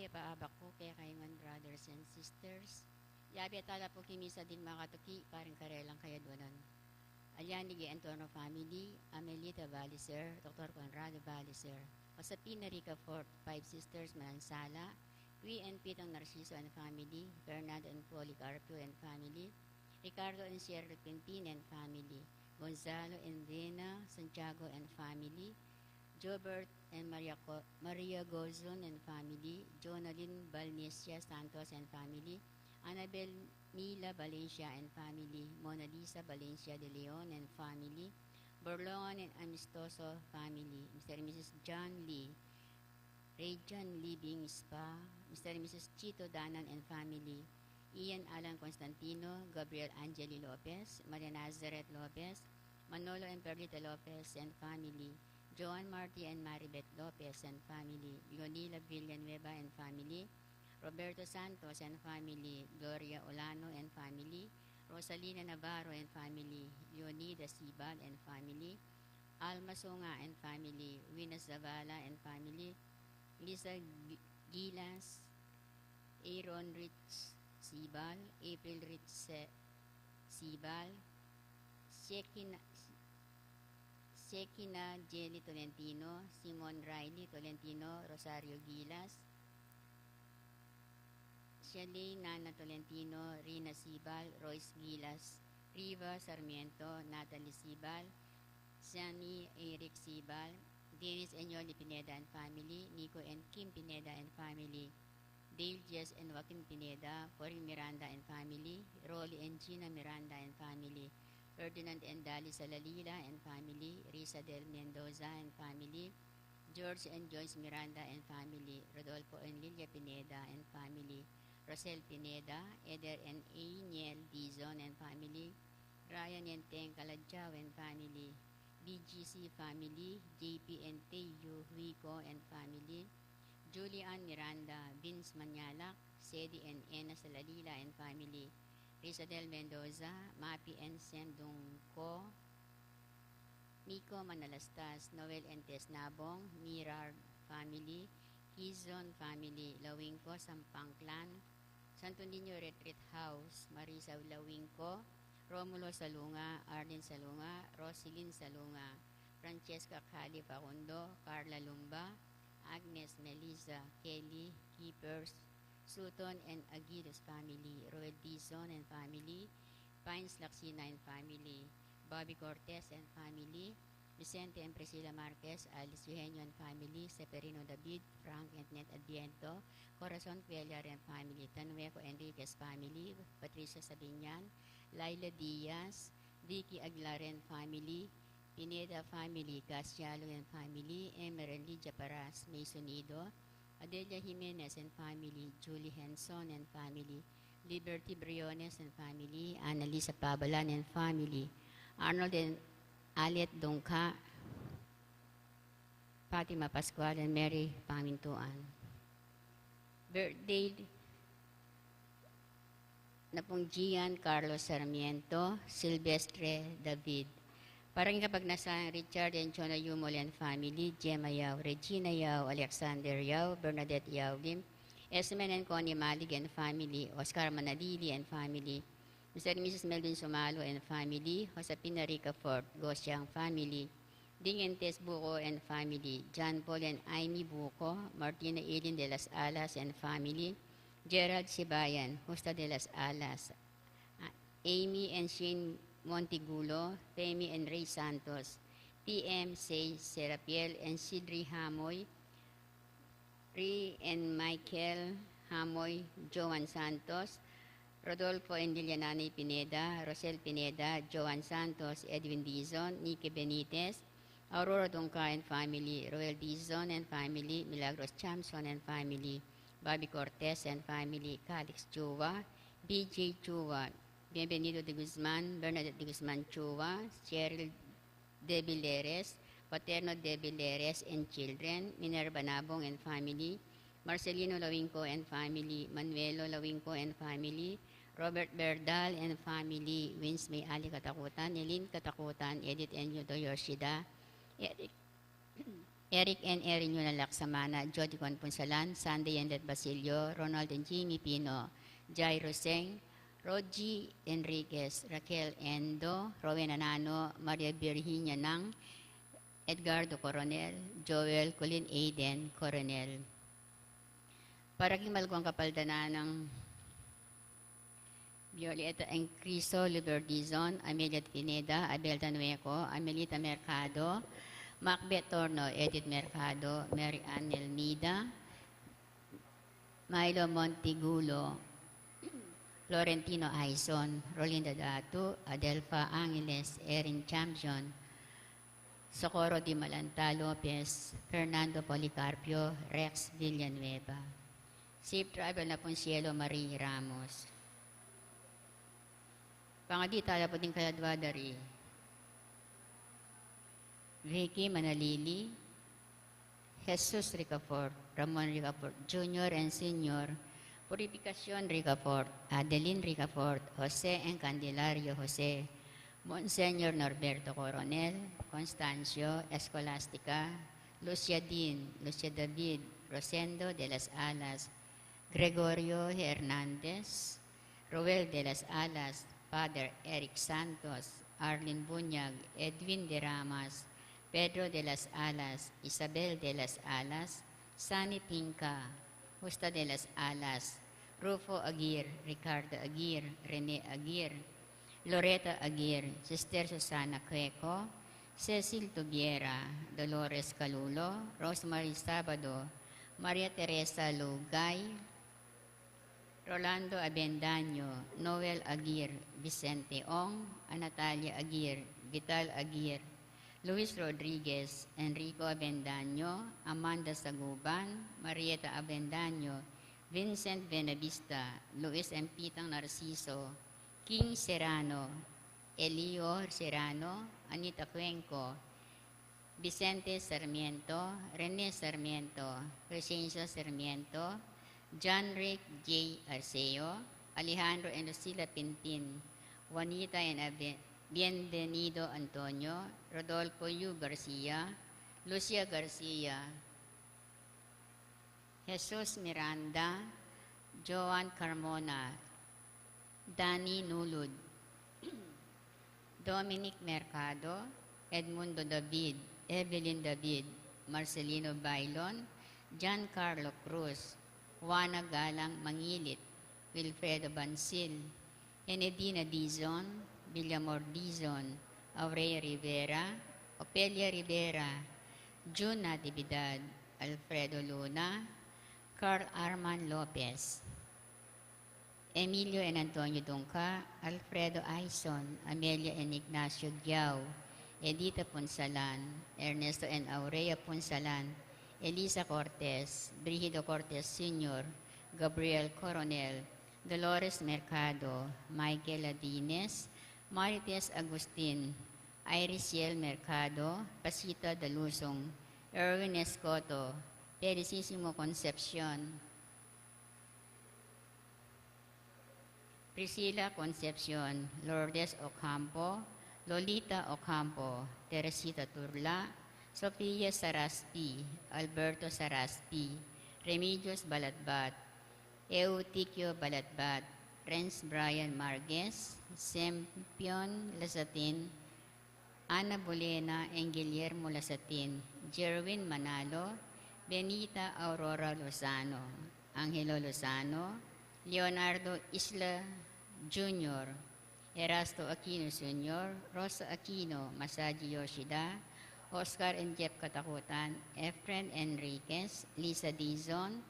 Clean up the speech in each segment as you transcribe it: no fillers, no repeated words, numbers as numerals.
paabak ko kaya kayongan brothers and sisters. Yabi atala po kimisa din makatuki parang karelang kayadwanan. Alyanigi Antonio family, Amelita Valiser, Dr. Conrado Valiser. Pasapina Rica Fort, 5 sisters Manansala, Cui and Pitang Narciso and family, Fernando and Policarpio and family, Ricardo and Sierra Quintin and family, Gonzalo and Vena, Santiago and family, Jobert and Maria Gozon and family, Jonalyn Balnesia Santos and family, Annabel Mila Valencia and family, Mona Lisa Valencia de Leon and family, Borlongan and Amistoso family, Mr. and Mrs. John Lee, Rejan Living Spa, Mr. and Mrs. Chito Danan and family, Ian Alan Constantino, Gabriel Angeli Lopez, Maria Nazareth Lopez, Manolo and Perlita Lopez and family, Joan Marty and Maribeth Lopez and family, Leonila Villanueva and family, Roberto Santos and family, Gloria Olano and family, Rosalina Navarro and family, Leonida Sibal and family, Alma Songa and family, Wina Zavala and family, Lisa Gilas, Aaron Rich Sibal, April Rich Sibal, Shekina Jenny Tolentino, Simon Riley Tolentino, Rosario Gilas, Shelley Nana Tolentino, Rina Sibal, Royce Gilas, Riva Sarmiento, Natalie Sibal, Shani Eric Sibal, Dennis Enyoli Pineda and family, Nico and Kim Pineda and family, Dale Jess and Joaquin Pineda, Cory Miranda and family, Rolly and Gina Miranda and family, Ferdinand and Dali Salalila and family, Risa del Mendoza and family, George and Joyce Miranda and family, Rodolfo and Lilia Pineda and family, Rosel Pineda, Eder and Aniel Dizon and family, Ryan and Teng Kaladjaw and family, BGC family, JP and Teyu Huico and family, Julian Miranda, Vince Manyalak, Sedi and Ena Salalila and family, Risa del Mendoza, Mapi and Sem Dungko, Miko Manalastas, Noel and Tess Nabong, Mirar family, Kizon family, Lawingko, Sampang Clan, Santo Niño Retreat House, Marisa Lawingko, Romulo Salunga, Arden Salunga, Rosilyn Salunga, Francesca Cali Facundo, Carla Lumba, Agnes Melissa, Kelly, Keepers, Sutton and Aguilos family, Roel Dizon and family, Pines Laxina and family, Bobby Cortez and family, Vicente and Priscilla Marquez, Alice Eugenio and family, Severino David, Frank and Net Adviento, Corazon Cuellar and family, Tanueco Enriquez family, Patricia Sabinian, Laila Diaz, Vicky Aguilar and family, Pineda family, Casialo and family, Emerald Lydia Paras, Mason Ido, Adelia Jimenez and family, Julie Henson and family, Liberty Briones and family, Annalisa Pabalan and family, Arnold and Alet Dongka, Fatima Pascual and Mary Pamintuan. Birthday na pong Gian Carlos Sarmiento, Silvestre David. Parang kapag nasa Richard and Chona Yumol and family, Gemma Yao, Regina Yao, Alexander Yao, Bernadette Yao Lim, Esmen and Connie Malig and family, Oscar Manadili and family, Mr. and Mrs. Melvin Sumalo and family, Josepina Rica Fort, Gosyang family, Ding and Tess Buko and family, John Paul and Amy Buko, Martina Elin de las Alas and family, Gerald Sibayan, Justa de las Alas, Amy and Shane Montigulo, Femi and Ray Santos, PM Say Serapiel and Sidri Hamoy, Ri and Michael Hamoy, Joan Santos, Rodolfo and Lilianani Pineda, Rosel Pineda, Joan Santos, Edwin Dizon, Nikki Benitez, Aurora Dongka and family, Roel Dizon and family, Milagros Chamson and family, Bobby Cortez and family, Calix Chua, BJ Chua, Bienvenido de Guzman, Bernadette de Guzman Chua, Cheryl de Vileres, Paterno de Vileres and children, Minerva Nabong and family, Marcelino Lawingco and family, Manuelo Lawingco and family, Robert Berdal and family, Vince May Ali Katakutan, Eileen Katakutan, Edith Enyo Yoshida, Eric N. Erinyo na Laksamana, Jody Con Punsalan, Sandy Endet Basilio, Ronald and Jimmy Pino, Jai Roseng, Rogie Enriquez, Raquel Endo, Rowena Nano, Maria Virginia Nang, Edgardo Coronel, Joel Colin Aiden Coronel. Para kimalgong kapaldanan ng Violeta Encriso Liberdizon, Amelia Pineda, Abel Tanueco, Amelita Mercado, Macbeth Torno, Edith Mercado, Mary Ann Elmida, Milo Montigulo, Florentino Aison, Rolinda Datu, Adelfa Angeles, Erin Champion, Socorro Di Malanta Lopez, Fernando Policarpio, Rex Villanueva. Safe travel na pong Cielo Marie Ramos. Pangadi tala po din kaladwadari. Vicky Manalili, Jesus Ricafort, Ramon Ricafort, Junior and Senior, Purificación Ricafort, Adeline Ricafort, Jose and Candelario Jose, Monseñor Norberto Coronel, Constancio Escolastica, Lucia Dean, Lucia David, Rosendo de las Alas, Gregorio Hernandez, Roel de las Alas, Father Eric Santos, Arlene Bunyag, Edwin de Ramas, Pedro de las Alas, Isabel de las Alas, Sani Pinca, Justa de las Alas, Rufo Aguirre, Ricardo Aguirre, Rene Aguirre, Loretta Aguirre, Sister Susana Cueco, Cecil Tubiera, Dolores Calulo, Rosemary Sabado, Maria Teresa Lugay, Rolando Abendaño, Noel Aguirre, Vicente Ong, Natalia Aguirre, Vital Aguirre, Luis Rodriguez, Enrico Abendaño, Amanda Saguban, Marieta Abendaño, Vincent Benavista, Luis M. Pitang Narciso, King Serrano, Elio Serrano, Anita Cuenco, Vicente Sarmiento, Rene Sarmiento, Crescencio Sarmiento, John Rick J. Arceo, Alejandro and Lucila Pinpin, Juanita and Bienvenido Antonio, Rodolfo U. Garcia, Lucia Garcia, Jesus Miranda, Joan Carmona, Danny Nulud, Dominic Mercado, Edmundo David, Evelyn David, Marcelino Bailon, Giancarlo Cruz, Juana Galang Mangilit, Wilfredo Bansil, Enedina Dizon, Villamor Dizon, Aurea Rivera, Opelia Rivera, June Natividad, Alfredo Luna, Carl Arman Lopez, Emilio and Antonio Dungca, Alfredo Aison, Amelia and Ignacio Giao, Edita Punsalan, Ernesto and Aurea Punsalan, Elisa Cortez, Brigido Cortez Sr., Gabriel Coronel, Dolores Mercado, Michael Adines, Marites Agustin, Irisiel Mercado, Pasita Dalusong, Erwin Escoto, Felicissimo Concepcion, Priscilla Concepcion, Lourdes Ocampo, Lolita Ocampo, Teresita Turla, Sofia Saraspi, Alberto Saraspi, Remedios Balatbat, Eutiquio Balatbat, Renz Brian Marquez, Sempion Lasatin, Ana Bolena and Guillermo Lasatin, Jerwin Manalo, Benita Aurora Lozano, Angelo Lozano, Leonardo Isla Jr., Erasto Aquino Sr., Rosa Aquino, Masaji Yoshida, Oscar and Jeff Katakutan, Efren Enriquez, Lisa Dizon,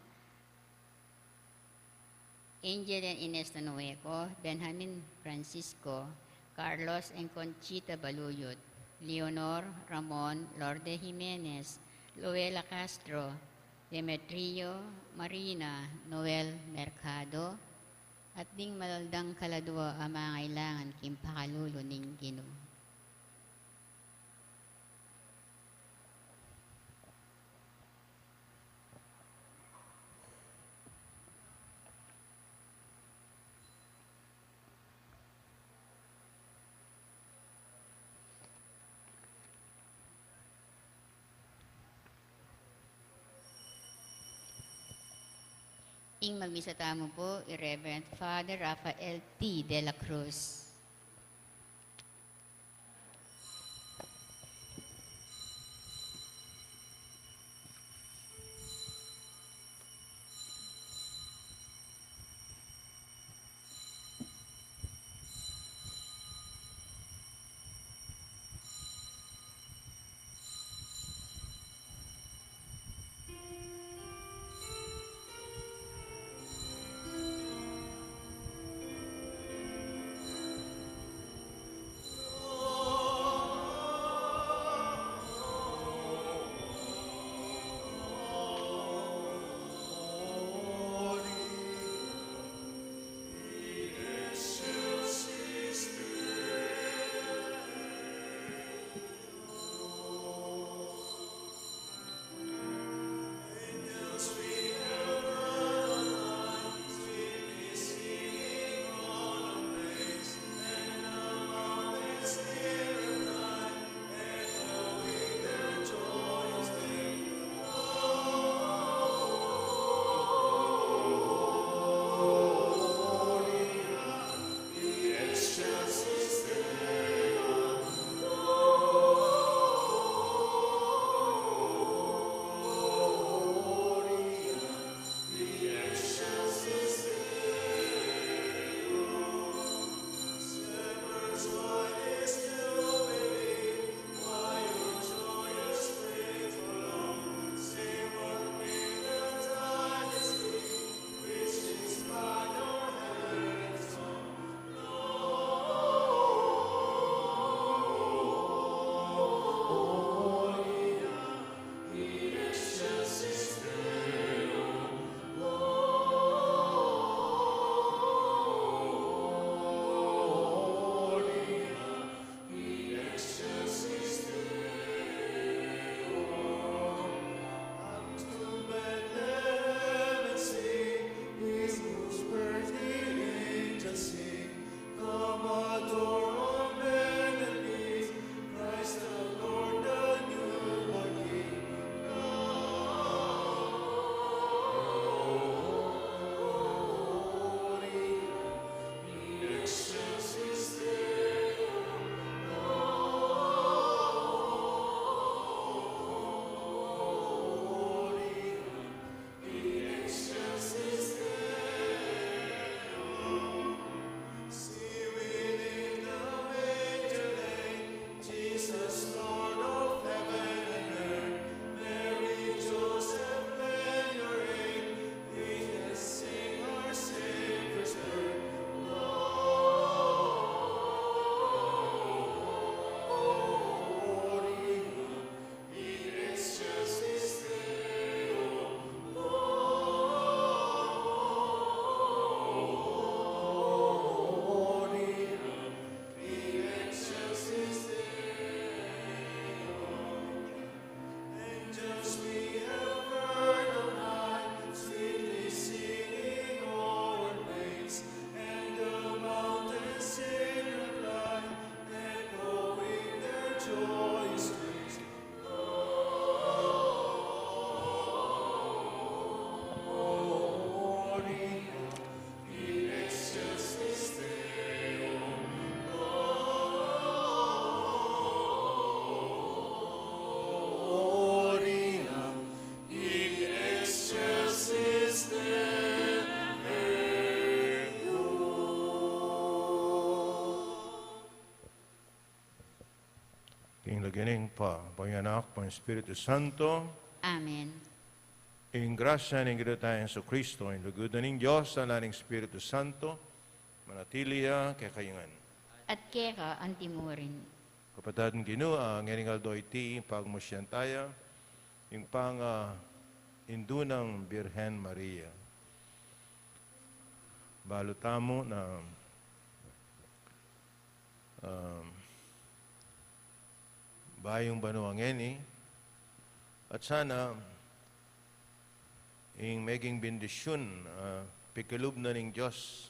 Angel and Ines Tanueco, Benjamin Francisco, Carlos and Conchita Baluyot, Leonor Ramon Lorde Jimenez, Luela Castro, Demetrio Marina, Noel Mercado, at ding malaldang kaladwa ang mga kailangan kimpakalulo ning Ginoo. Ing magmisa tamo po, Reverend Father Rafael T. de la Cruz. King lagining pa, Panganak, Pang Espiritu Santo, Amen. ing grasya ng Ginoong sa Kristo, ing lugudan ng Diyos, sa laning Espiritu Santo, manatiliya kay kayangan. At kera ang timurin. Kapatid ng Ginoo, ngayon aldo iti, pagmusyan tayo, yung pang indunang Birhen Maria. Balutamo na bayong banuangeni at sana ing maging bendisyon pikalub na ning Diyos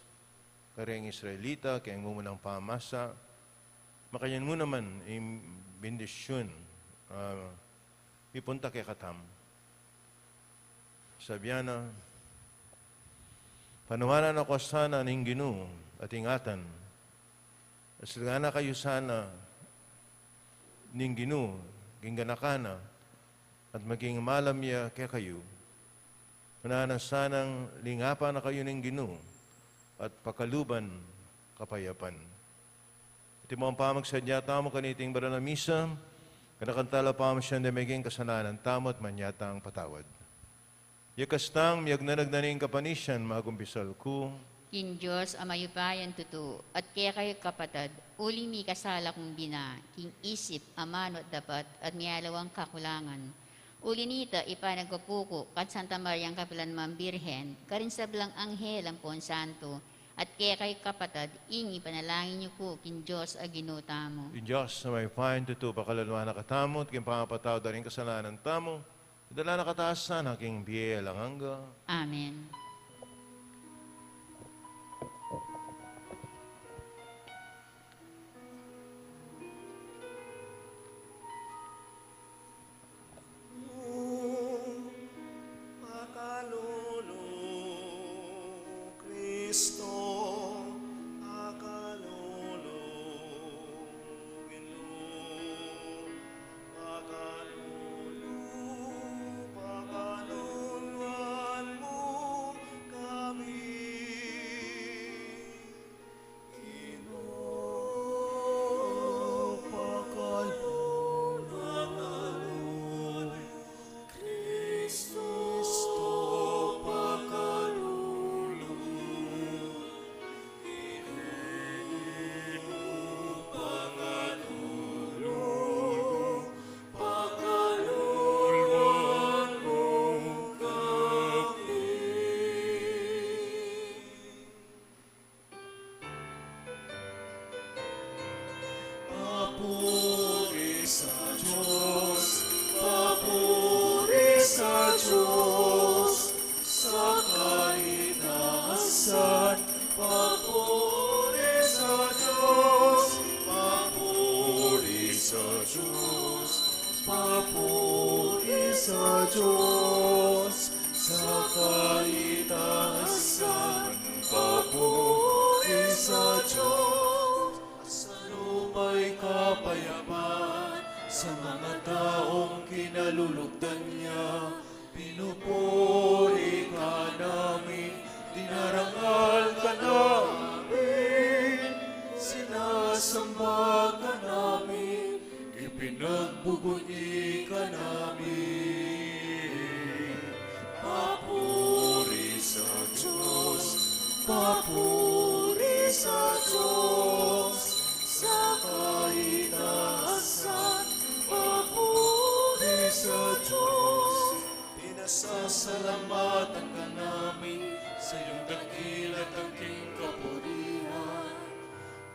kareng Israelita kaya ngumunang pamasa makayan mo naman ing bendisyon ipunta kay katam sabiana Panuhanan ako sana ng Ginoo at ingatan. Asilana kayo sana ng Ginoo, gingganakana, at maging malamya kaya kayo. Panuhanan sanang lingapan na kayo ng Ginoo at pakaluban kapayapan. Iti mo ang pamagsadya tamo kaniting baranang misa, kanakantala pa mo siya na maging kasalanan tamo at manyata ang patawad. Yakastang miyag na nagnaning kapanisyan, magumpisal ko. King Diyos, amayupayan tuto, at kaya kayo kapatid, uling mi kasala kong bina, king isip, amano at dapat, at miyalawang kakulangan. Uli nita, ipanagpapuko, kat Santa Maria ang kapilan Birhen, karin sa blang anghel ang pon santo, at kaya kayo kapatid, ingi panalangin niyo ko, king Diyos, aginuta mo. In Diyos na may pahin tuto, pakalalwa na katamot, king pangapataw da rin kasalanan tamo, dala na kataasan, aking biye lang hangga. Amen. Pinasasalamatan ka namin sa iyong dakila at aking kapurihan,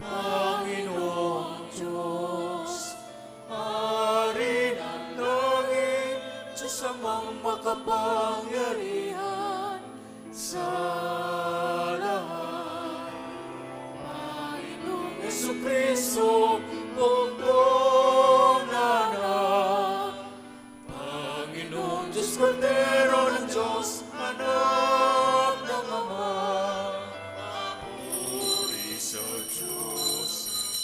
Panginoong Diyos, Hari ng langit, Diyos amang makapangyarihan sa lahat. Panginoong Jesucristo, bugtong anak, Panginoong Diyos, Kordero ng Diyos, anak ng Ama. Papuri sa Diyos,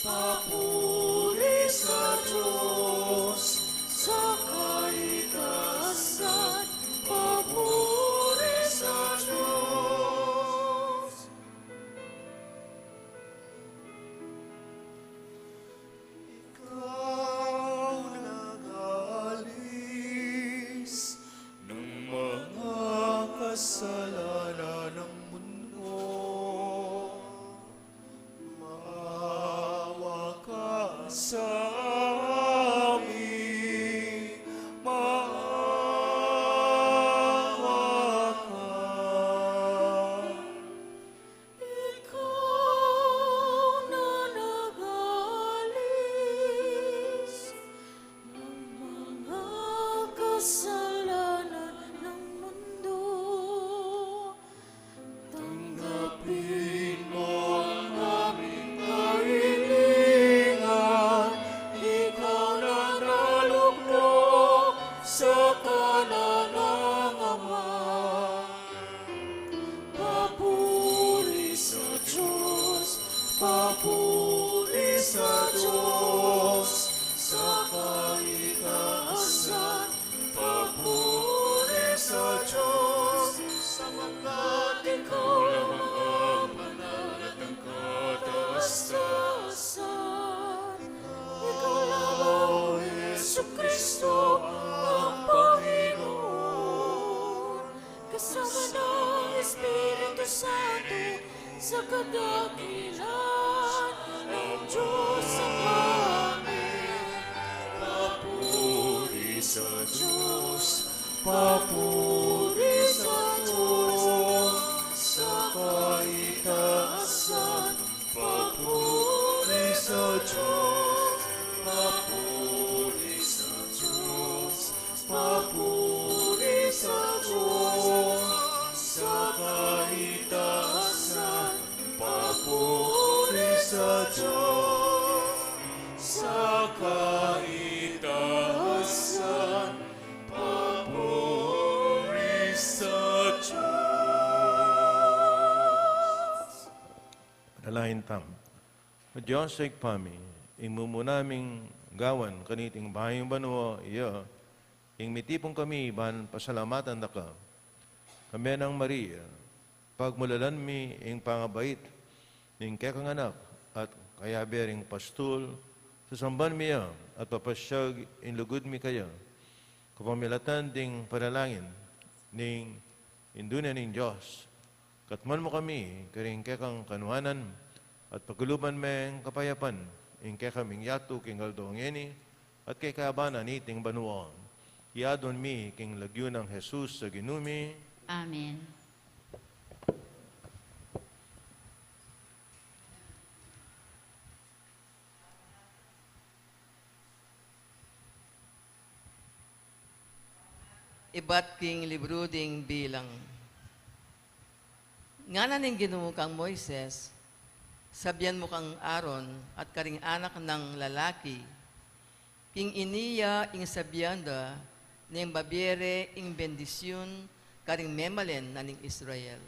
papuri sa Diyos, sa kaitaasan, papuri sa Diyos. papuri sa Diyos, sa kaitaasan, papuri sa Diyos, sa mga ikaw lamang ang banal at ang kataasan. Ikaw lamang, Jesucristo, ang Panginoon, kasama ng Espiritu Santo, sa kadakilan ng Diyos Ama. Papuri sa Diyos, papuri sa Diyos, sa kaitaasan, papuri sa Diyos, papuri sa Diyos, papuri sa Diyos, sa kaitaasan, papuri sa Diyos, sa kaitaasan, papuri sa Diyos. Panalangin tam. O Diyos sa ikpami, imumo naming gawan kaniting bahayong banwa, iya, ing mitipong kami, ban pasalamatan na ka. Kami ng Maria, pagmulalan mi ing pangabait, ning kekang anak, at kaya bering pastul, susamban miya, at papasyag inlugod mi kaya, kapamilatan ding panalangin, ning indunan ning Diyos. Katman mo kami, karing kekang kanuhanan, at pagkuluban meng kapayapan, ing kekaming yatu king aldong yeni, at kay kaabanan iting banuon. Iadon mi king lagyo ng Jesus sa ginumi. Amen. Iba't king libro ding bilang. Nga na ning Ginoo kang Moises, sabyan mo kang Aaron at karing anak ng lalaki, king iniya ing sabyanda, ning babiere ing bendisyon, karing memalen na ning Israel.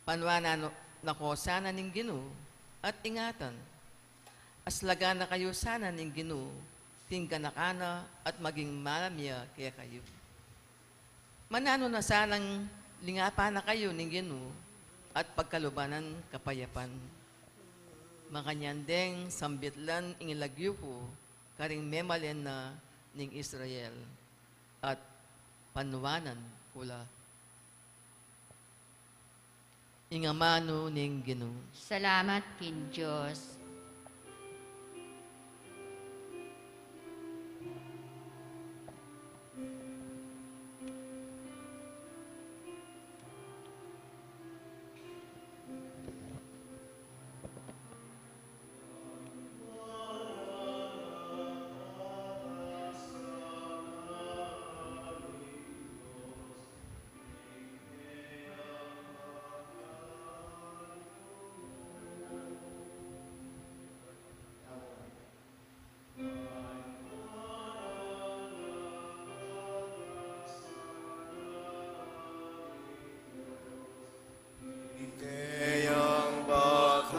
Panwana na ko sana ning Ginoo at ingatan. Aslaga na kayo sana ning Ginoo, ting kanakana at maging malamya kaya kayo. Manano na sanang lingapa na kayo ning Ginoo at pagkalubanan kapayapan. Makanyandeng sambitlan ingilagyo ko karing memalen na ning Israel at panwanan kula. Ingamano ning Ginoo. Salamat kin Diyos. Kayang bakaluluwa.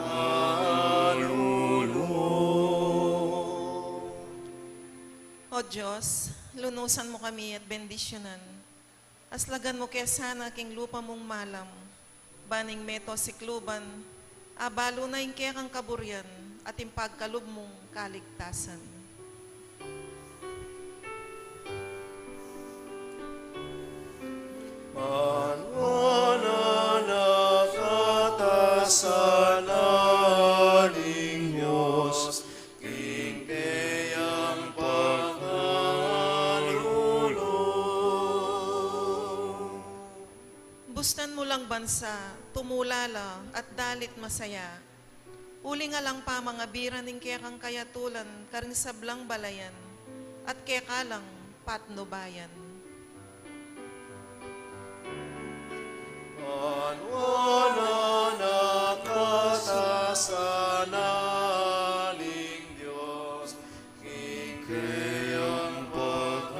O Diyos, lunusan mo kami at bendisyonan. Aslagan mo kaya sana king lupa mong malam, baning meto sikluban, abalo na yung kaya kang kaburyan, at yung pagkalub mong kaligtasan. Manwana na katasanan Diyos, king kayang pagkaluluwa. Bustan mo lang bansa, tumulala at dalit masaya. Uli nga lang pa mga bira ning kaya kang kayatulan, karing sablang balayan, at kaya kalang patnubayan. Manwana na katasanan Diyos, king kayang pagkaluluwa.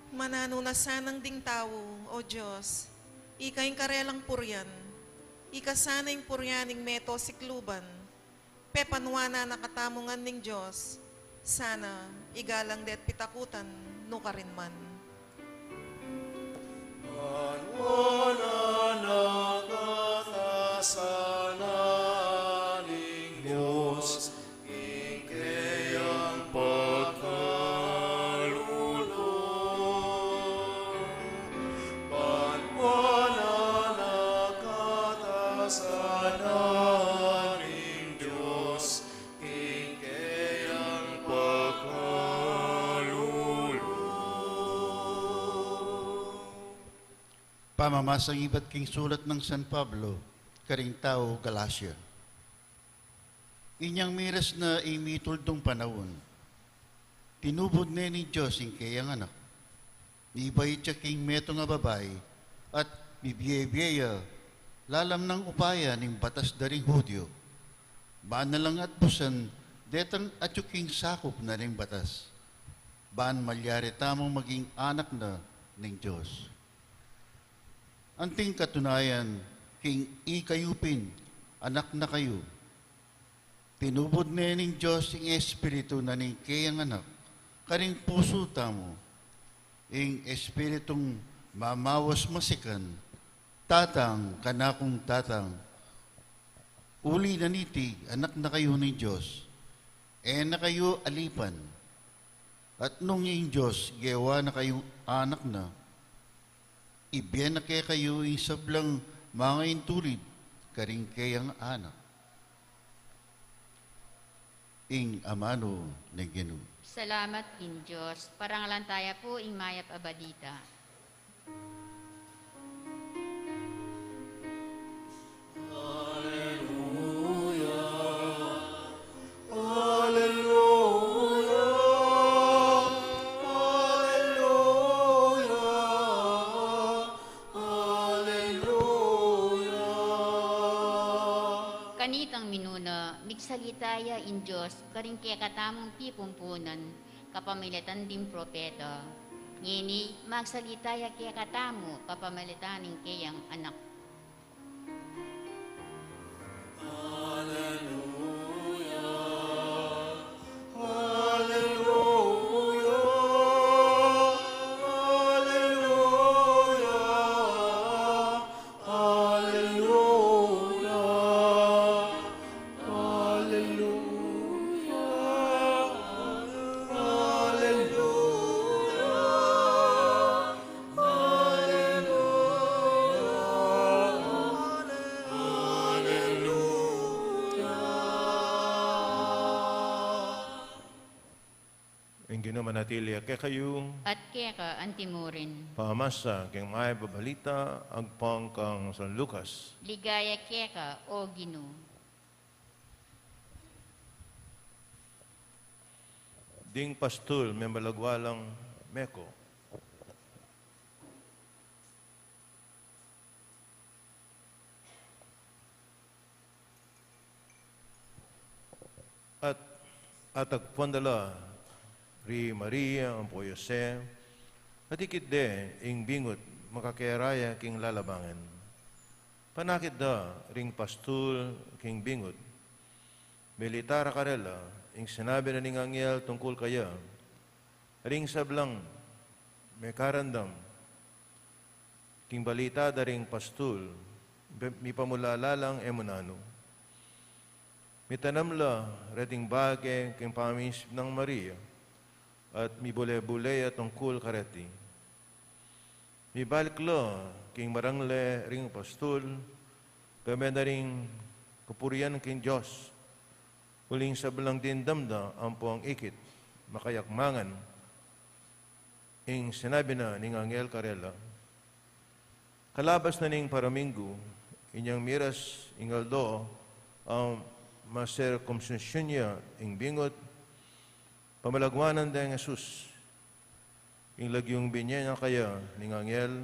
Manano na sanang ding tao, O Diyos, ikaing karelang puryan, ikasanay puryaning meto sikluban, pepanwana nakatamungan ning Diyos, sana igalang det pitakutan no karinman. Wala nakatasananing Diyos, ikayang pagkalulong. Wala nakatasananing Diyos, ikayang pagkalulong. Pamamasang iba't king sulat ng San Pablo, karing tao Galacia. Inyang miras na imituldong panahon, tinubod na ni Diyos ang kayang anak. Ibay siya king meto nga babay, at bibiye-biyeya, lalam ng upaya ng batas daring Hudyo. Baan na lang at busan, detang at yung king sakop na ring batas. Baan malyari tamang maging anak na ng Diyos. Anting katunayan, king ikayupin, anak na kayo. Tinubod na ng Diyos ang Espiritu na ning kayang anak, karing puso tamo, ing Espiritong mamawas masikan, tatang kanakong tatang. Uli na niti, anak na kayo ng Diyos, na kayo alipan. At nung yung Diyos, gawa na kayong anak na, ibiyan na kaya kayo yung sablang mga intulid, karing kayang anak. Ing amano ng Ginoo. Salamat in Diyos, parangalantaya po ing mayap abadita. Kanitang minuna, migsalitaya in Diyos, karing kaya katamong pipumpunan, kapamilatan din propeta. Ngini, magsalitaya kaya katamo, kapamilatan ng kayang anak. Manatili kay kayo, At kaya ka antimurin. pamasa kay may babalita, agpang kang San Lucas. Ligaya kaya ka, o Ginoo. Ding pastul, may malagwalang meko. At agpandala, ri Maria, ang po Jose, at ikit de, ing bingot, makakayaraya king lalabangan. Panakit da, ring pastul, king bingot, militara karela, ing sinabi na ning anghel tungkol kaya, ring sablang, may karandam, king balita da ring pastul, mi pamulalalang emunano. Mitanamla, reting bagay, king pamisip ng Maria, at mi bule-bule at tungkol kareti. Mi baliklo, king marangle ring pastul, pamenda ring kapurian king Diyos, uling sablang dindamda ang po ang ikit, makayakmangan, ing sinabi na ning Anghel Karela, kalabas na ning paraminggo, inyang miras ingaldo, ang maser komsensyon niya, ing bingot, pamalagwanan dahil Jesus, ing lagyong binya niya kaya, ning Anghel,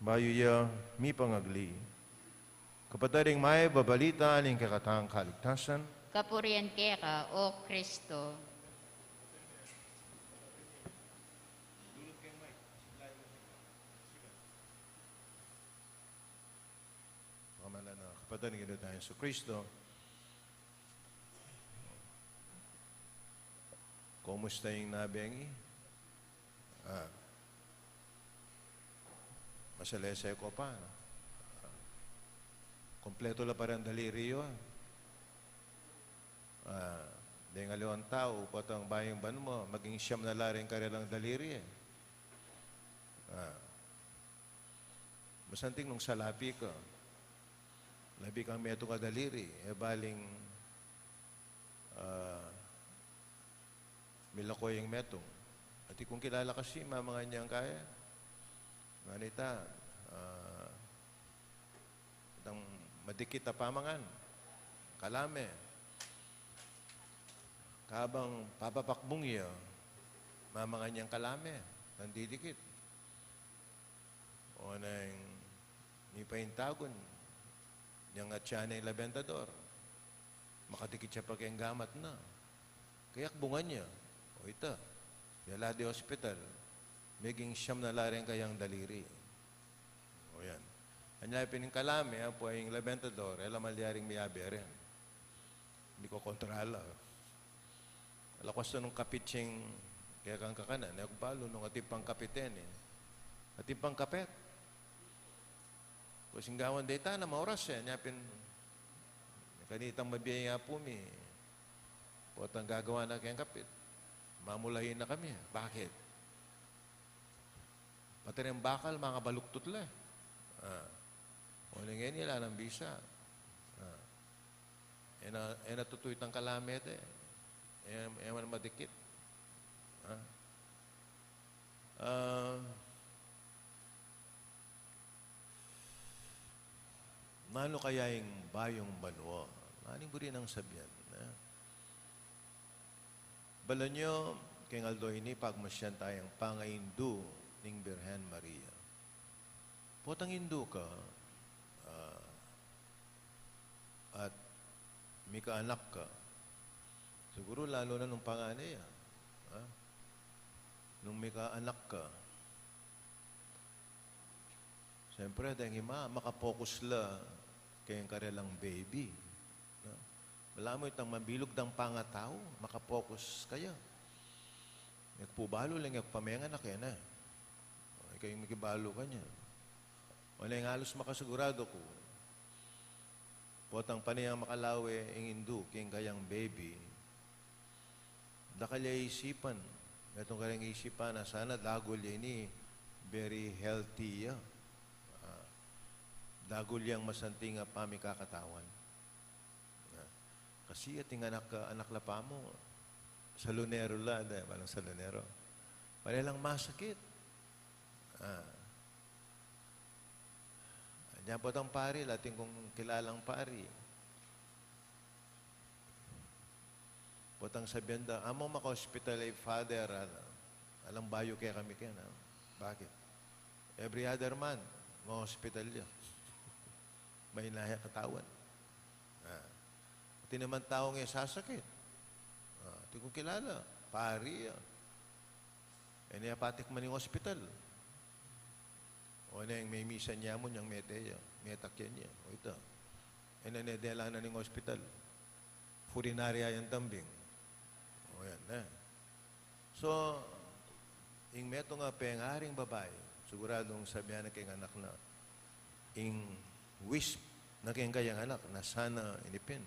bayo ya mi pangagli. Kapataring may babalita ning kakatang kaligtasan, Kapurian kaya ka, o Kristo. Patanin kita tayo sa Kristo. Kumusta yung nabengi? Masalese ko pa. Kompleto la pa rin daliri yun. Di nga liwang tao, patang bayang ban mo, maging siyam na laring karilang daliri eh. Masanting nung salapi ka, labi kang meto ka daliri, baling milakoy yung metong. At kung kilala kasi, mga niyang kaya, nganita, itang madikit na pamangan, kalame, kabang papapakbong iya, mga niyang kalame, nandidikit. O na yung nipaintagon, niyang at siya na yung labentador, makadikit siya pag gamat na. Kayak bungan niya, o ito, yala di hospital, maging siyam na laring kayang daliri. O yan. Anya pining kalame, po yung labentador, ela malyaring miyabi rin. Hindi ko kontrala. Alakos na nung kapitsing, kaya kang kakanan, nagpalo nung atipang kapiten eh. Atipang kapet. Kusing gawan data na maoras eh, nyapin, kanitang mabiyaya po mi, potang gagawa na kayang kapit. Mamulahin na kami. Bakit? Pati rin bakal, mga baluktot la. Uling ngayon nila ng bisa. Natutuit ang kalamet eh. Ewan madikit. Mano kaya yung bayong banwa? Maning buri ng sabyan. Bala nyo, kay Aldo ini, pagmasyan tayong pangaindu ning Birhen Maria. Potang indu ka, at may kaanak ka. Siguro lalo na nung panganay. Nung may kaanak ka, siyempre, dahil makapokus la kayong karelang baby. Wala mo itang mabilog ng pangatao, makapokus kayo. Nagpubalo lang yung pamenga na kaya na. Ikaw yung makibalo ka niya. Wala yung halos makasigurado ko. Potang panayang makalawe ang indu, kayong kayang baby. Dakalya isipan. Itong kayang isipan na sana dagol yan ni very healthy ya. Dagol yang masanting pamikakatawan. Kasi ating anak la pa mo, sa lunero la, walang sa lunero. Wala lang masakit. Diyan po itong pari, lating kong kilalang pari. Potang sabihan da, amo maka-hospital ay father, alang bayo kaya kami kaya na. Bakit? Every other man, ma-hospital niya. May nahya katawan. Pati naman tao ngayon sasakit. Ito kong kilala. Pari. Niyapatik man yung hospital. O na yung may misa niya mo, yung meteya. Metakyan niya. O ito. Nanedela na ng hospital. Furinaria yung tambing. O yan na. So, yung meto nga pengaring babae, siguradong sabihan na kayong anak na, yung wish na kayang anak na sana inipin.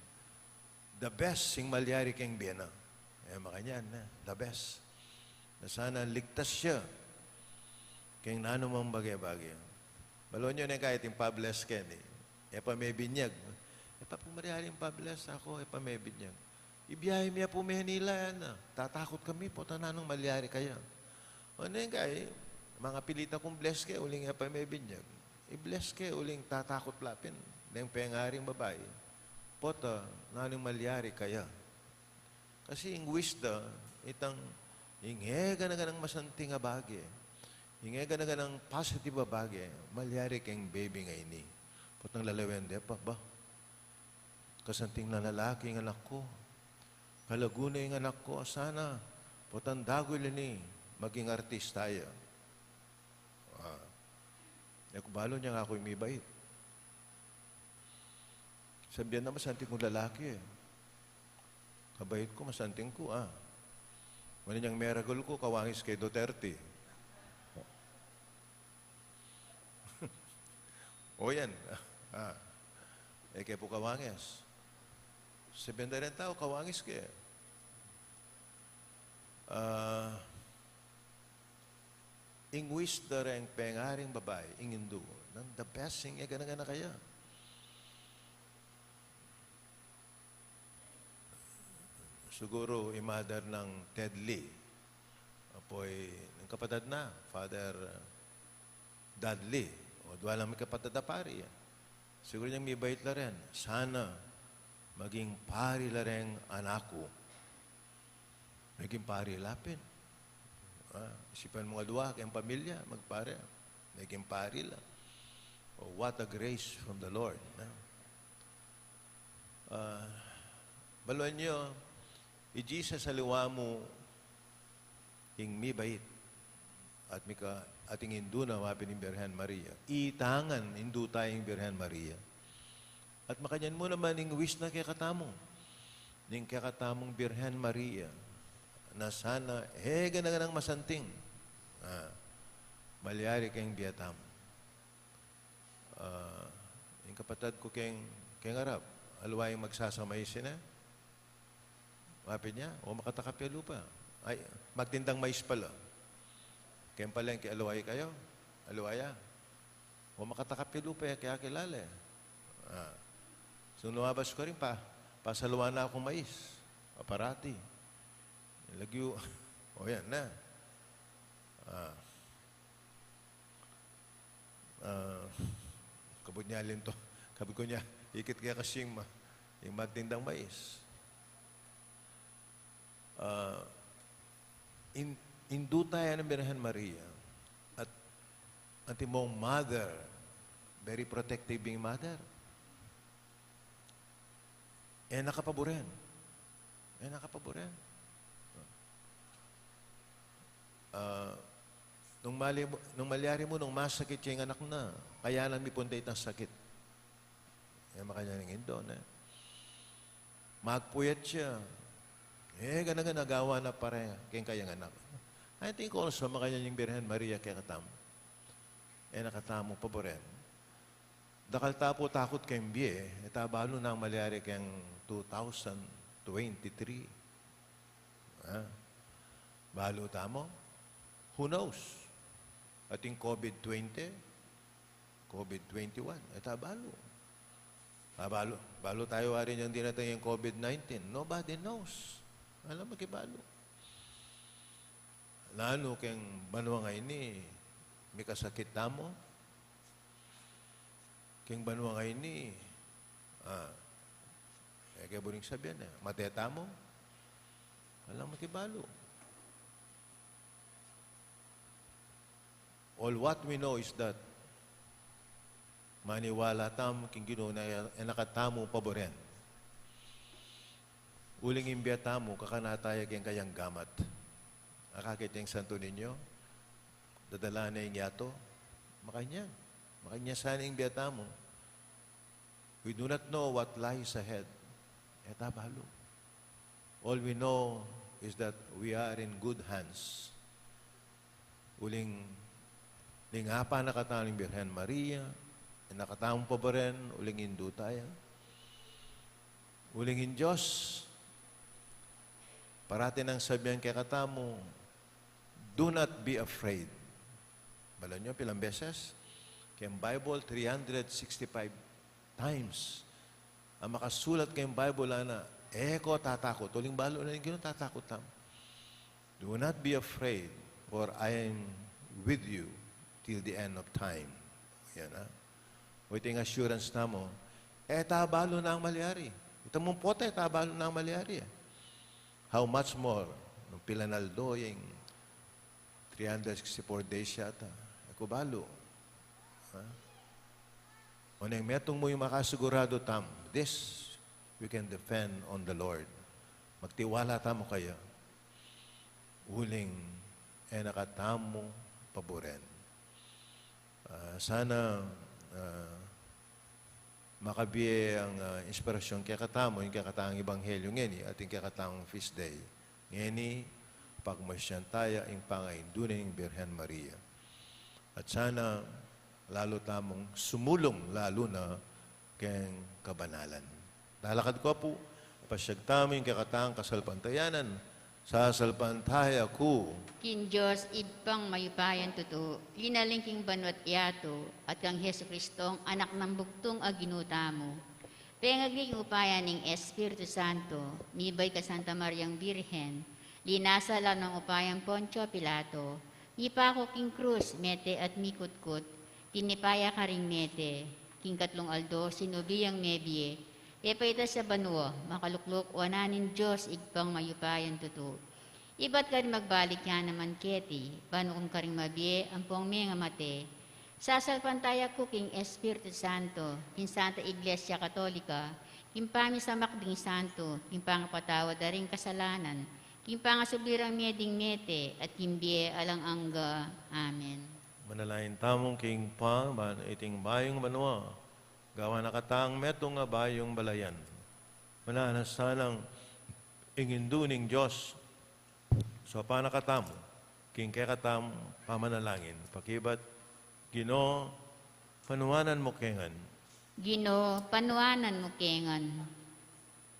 The best sing malyari kayong biyana. Makanyan na. The best. Na sana ligtas siya kayong nanumang bagay-bagay. Balon nyo na kahit yung pables ken eh. May binyag. Pumariari yung pables ako, may binyag. Ibiyahe miya po Manila yan. Tatakot kami po, tananong malyari kaya. O na yung kaya, mga pilita kong bless kayo, uling may binyag. I-bless kayo, uling tatakot lapin. Na yung pengaring babae. Pota, nanong malyari kaya. Kasi yung wisdom, itang ingega na ganang masanting nga bagay. Ingega na ganang positive bagay. Malyari kayong baby nga ini. Potang lalawende pa ba? Kasanting na lalaki ng anak ko. Kalaguna yung anak ko. Sana, potang dagoy ni maging artista ya. Kubalo niya nga ako yung may bait. Sabihan na masanting kong lalaki eh. Kabait ko, masanting ko ah. Wala niyang miracle ko, kawangis kay Duterte. O yan. Kaya po kawangis. Sabihan na rin tao, kawangis ka eh. Ingwis da rin pengaring babae, ingindu. Nang the best thing, gana kaya. Siguro, imadar ng Ted Lee. Apoy, ng kapatid na, Father Dudley. O, duwalang may kapatid na pari. Siguro niyang may bait la rin. Sana, maging pari la rin anak ko. Maging pari lapin. Isipan mga duwa, kayong pamilya, magpare. Maging pari la. Oh, what a grace from the Lord. Baluan niyo, i-Jesus sa liwa mo, ing mi bait, at mika, ating hindu na mapin ng Birhen Maria. Itangan, hindu tayong Birhen Maria. At makanyan mo naman, ing wish na kaya katamong, ning kaya katamong Birhen Maria, na sana, ganang masanting, malyari kayong biyatam. Yung kapatid ko kayong Arab, alwayang magsasamay sina, mapin niya, o makatakapya lupa. Ay, magtindang mais pala. Kaya pala yung kialaway kayo, alawaya. O makatakapya lupa, kaya kilala. So, lumabas ko rin pa, pasaluwa na akong mais, aparati. Lagyo, o yan na. Kabod niya alin to. Kabod ko niya, ikit kaya kasi yung magtindang mais. Hindu tayo ng Birhen Maria at mong mother, very protective being mother. Nakapaboren. Nakapaboren. Nung malyari mo, nung masakit siya yung anak na, kaya lang may pundate ng sakit. Makanya ng Indo na. Magpuyat siya. Ganang nagawa na pare kayong kayang anak. I think also, makanya yung Birhen Maria kaya katamo. Nakatamo pa po rin. Dakal tapo takot kayong biye, tabalo na ang malyari kayong 2023. Balo tamo? Who knows? Ating COVID-20, COVID-21, tabalo. Balo tayo rin yung dinatay yung COVID-19. Nobody knows. Alam mo kibalo. Lalo kayong banwa ngayon may kasakit na mo. Kayong banwa ngayon kaya buring sabihan mateta mo. Alam mo kibalo. All what we know is that maniwala tam king Ginoo na nakatamo paboren. Uling imbiyata mo, kakanatayag yung kayang gamat. Akakit yung santo ninyo, dadala na yung yato, makanya. Makanya sana yung biyata mo. We do not know what lies ahead. Tabalo. All we know is that we are in good hands. Uling lingapa nakataling Birhen Maria, nakatamong pa ba rin, uling Hindu tayo. Uling in Diyos, parati nang sabihan kay katamo, do not be afraid. Bala nyo, pilang beses? Kayang Bible, 365 times. Ang makasulat kayang Bible, ko tatakot. Uling balo na yung tatakot tam. Do not be afraid, for I am with you till the end of time. Yan Waiting assurance na mo, tabalo na ang malyari. Ito mong pote, tabalo na ang malyari. How much more, nung Pilanaldo, yung 364 days yata, ako balo. O nang metong mo yung makasigurado tam, this we can depend on the Lord. Magtiwala tamo kayo. Uling, nakatamo paboren. Sana makabiye ang inspirasyon kaya katamo, yung kaya katang ebanghelyo ngeni, at yung kaya katang feast day. Ngeni, pagmasyan tayo, yung pangaindunan yung Birhen Maria. At sana, lalo tamong sumulong, lalo na kayang kabanalan. Dalakad ko po, pasyag tamo yung kaya katang kasalpantayanan, sasalpantaya ko, Kin Diyos, ibang mayupayan totoo, linalingking banwat yato, at kang Heso Kristong anak ng bugtong aginuta mo. Pengagling upayan ng Espiritu Santo, nibay ka Santa Mariang Birhen, linasala ng upayang Poncio Pilato, nipako king krus, mete at mikutkut, tinipaya ka ring mete, king katlong aldo, sinubiyang mebie, epayta sa banwa, makaluklok, wananin Diyos, igpang mayupayan totoo. Iba't ka rin magbalik yan naman keti, panuong ka rin mabie, ampong mga mate. Sasalpantaya ko king Espiritu Santo, king Santa Iglesia Katolika, king pami sa makding santo, king pangapatawad da ring kasalanan, king pangasubirang meding mete, at king bie alang angga. Amen. manalain tamong king pa, iting bayong manwa, gawa nakatang metong nga bayong balayan. Mananasanang inginduning Diyos, so panakatamo, king kekatam pamanalangin, pakibat, Ginoo, panuwanan mo kengan, Gino, panuanan mo kengan.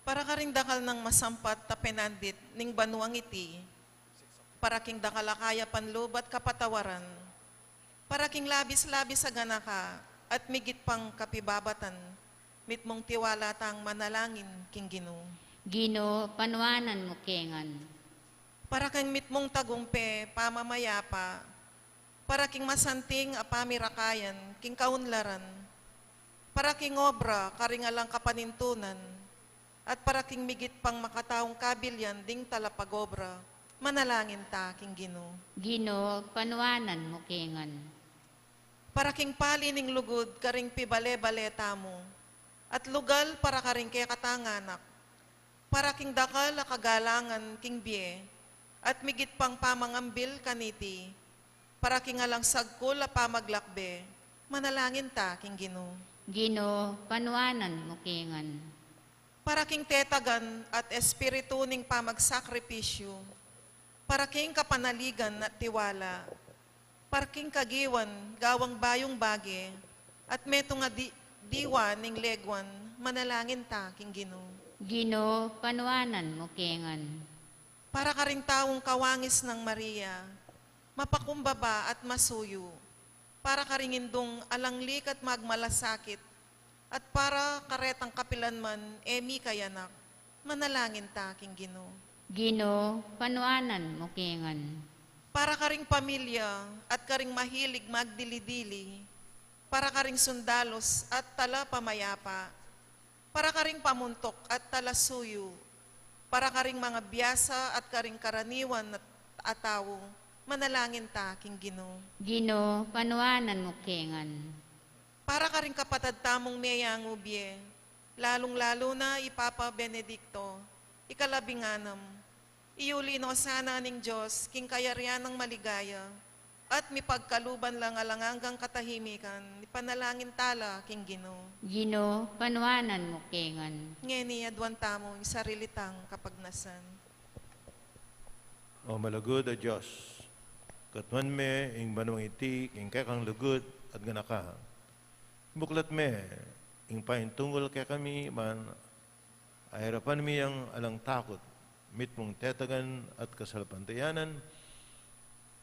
Para ka ring dakal ng masampat ta penandit ning banuang iti, para king dakalakaya panlubat kapatawaran, para king labis-labis sa ganaka, at migit pang kapibabatan, mitmong tiwala tang manalangin king Ginoo. Gino, panuanan mo kengan. Para kang mitmong tagumpe, pamamayapa, para king masanting apamirakayan, king kaunlaran, para king obra, karingalang kapanintunan, at para king migit pang makataong kabilyan, ding talapagobra, manalangin ta, king Ginoo. Gino, panuanan mo kengan. Para king pali ning lugod, karing pibale-baleta mo, at lugal para karing kaya katanganak, para king dakal a kagalangan, king bie, at migit pang pamangambil kaniti, para king alang sagkul a pamaglakbe, manalangin ta, king Ginoo. Gino, panuanan mo kengan. Para king tetagan at espiritu ning pamagsakripisyo, para king kapanaligan at tiwala, para king kagiwan, gawang bayong bage, at meto nga diwa ning legwan, manalangin ta, king Ginoo. Gino, panuanan mo kengan. Para ka ring taong kawangis ng Maria, mapakumbaba at masuyo, para ka ring indong alanglik at magmalasakit, at para karetang kapilan man, emi kayanak, manalangin ta, king Ginoo. Gino, panuanan mo kengan. Para ka ring pamilya at ka ring mahilig magdili-dili, para ka ring sundalos at tala pamayapa, para ka ring pamuntok at tala suyo, para ka ring mga biyasa at ka ring karaniwan at atawo, manalangin ta, king Ginoo. Gino, panuanan mo kengan. Para ka ring kapatad tamong meyang ubye, lalong-lalo na Ipapa Benedicto, ikalabinganam, iulino sana ning Diyos, king kayarian ng maligaya, at mipagkaluban lang alanganggang katahimikan, ipanalangin tala, king Ginoo. Gino, panuanan mo kengan. Ngeni adwan tamo, isarilitang kapagnasan. o malagod a Diyos, katman me, ing banong iti, ing kekang lugod, at ganaka. Buklat me, ing paintungol kay kami, man, ahirapan mi ang alang takot, mitmong tetagan at kasalpantayanan,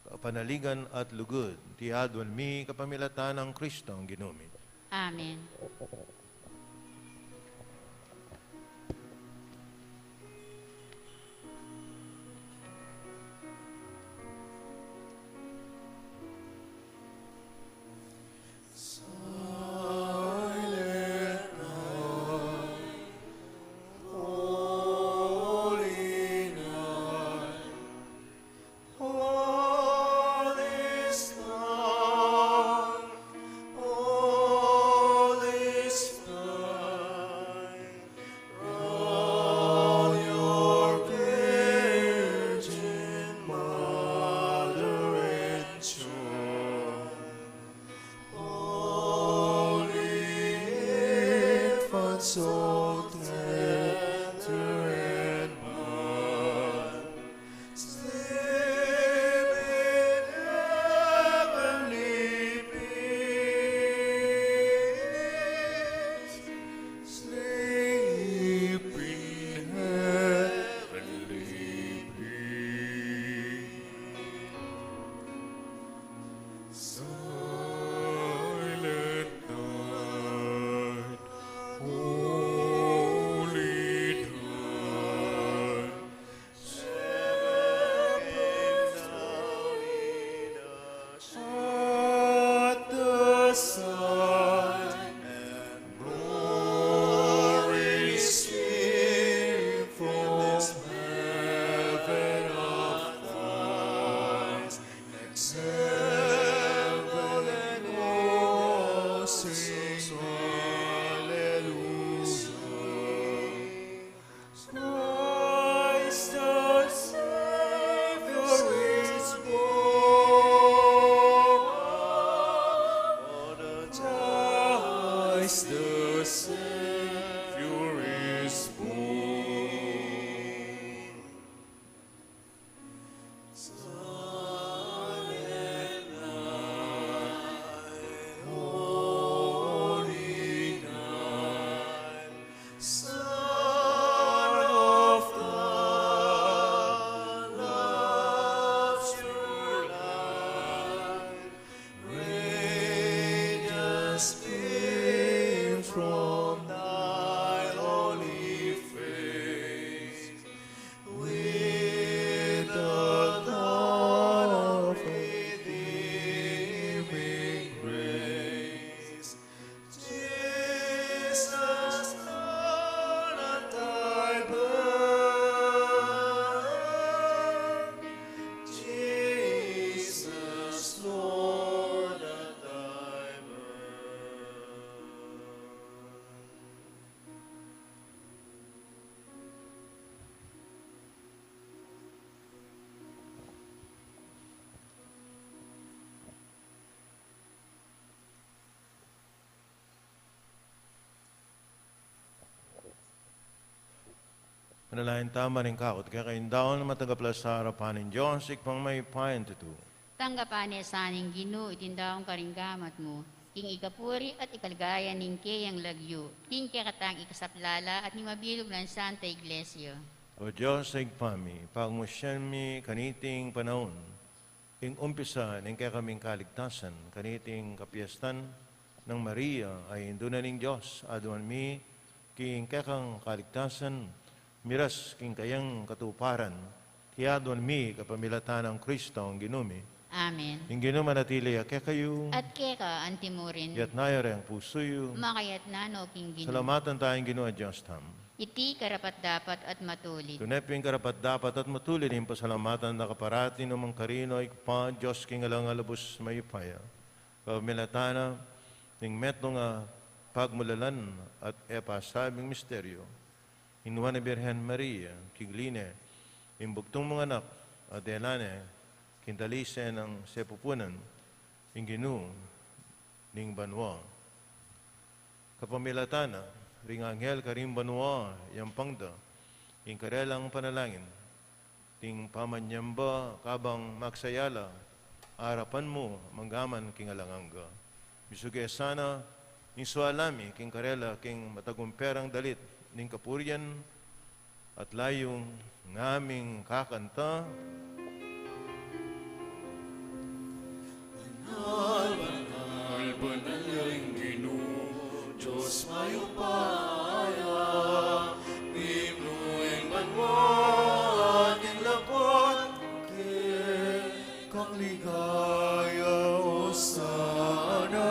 kapanaligan at lugod, tiyadwan mi kapamilatan ng Kristo ang ginumi. Amen. Holy night, all is dark, all is so tender and mild, sleep in heavenly peace, sleep in heavenly peace. Silent night, holy night, stepping down in us at the side, and glory stream from heaven afar. Heaven and all sings hallelujah. Christ the Savior is born. Christ the Savior is born. Silent night, holy night, Son of God, love's pure light, radiance beam from thy holy face, with the dawn of redeeming grace. Jesus, Lord, at thy birth. Jesus, Lord, at thy birth. Manalahin tama rin kakot, kaya kayong daon na matagaplas sa harapan ng Diyos, ikpang may payan tutu. Tanggapan ni saning Ginoo itindaong karinggamat mo. King ikapuri at ikalgaya ning kayang lagyo. King kakatang ikasaplala at ni mabilog ng Santa Iglesia. O Diyos sa igpami, pagmusyan mi kaniting panahon, ing umpisa ng kaya kaming kaligtasan, kaniting kapiestan ng Maria ay indunan ning Diyos, aduan mi, king kekang kaligtasan, miras king kayang katuparan, tiyaduan mi kapamilatan ng Kristo ang ginumi, Amen. ing ginuma natili kaya kayo, At keka antimurin, yat nayari ang pusoyo, makayat nano King Ginoo. salamatan tayong ginawa Diyos tam. Iti karapat dapat at matulit. Tuneping karapat dapat at matulid yung pasalamatan na kaparati ng mga karino ay pa Diyos king alang alabos may paya. Kamilatana ng metno nga pagmulalan at epasabing misteryo. Inuwa na Birhen Maria, kigline, imbuktong mga anak at elane, kintalise ng sepupunan, inginu, ning banwa. Kapamilatana, ring anghel karim banwa, yang pangda, ing karelang panalangin, ting pamanyamba kabang maksayala, harapan mo, manggaman king alanganga. Bisuge sana, ing sualami, king karela, king matagumperang dalit, ning kapurian, at layong ngaming kakanta, Banal, banal ang Ginoo, Diyos mayupaya, pinuing banwa, ating lakot, kang ligaya, o sana,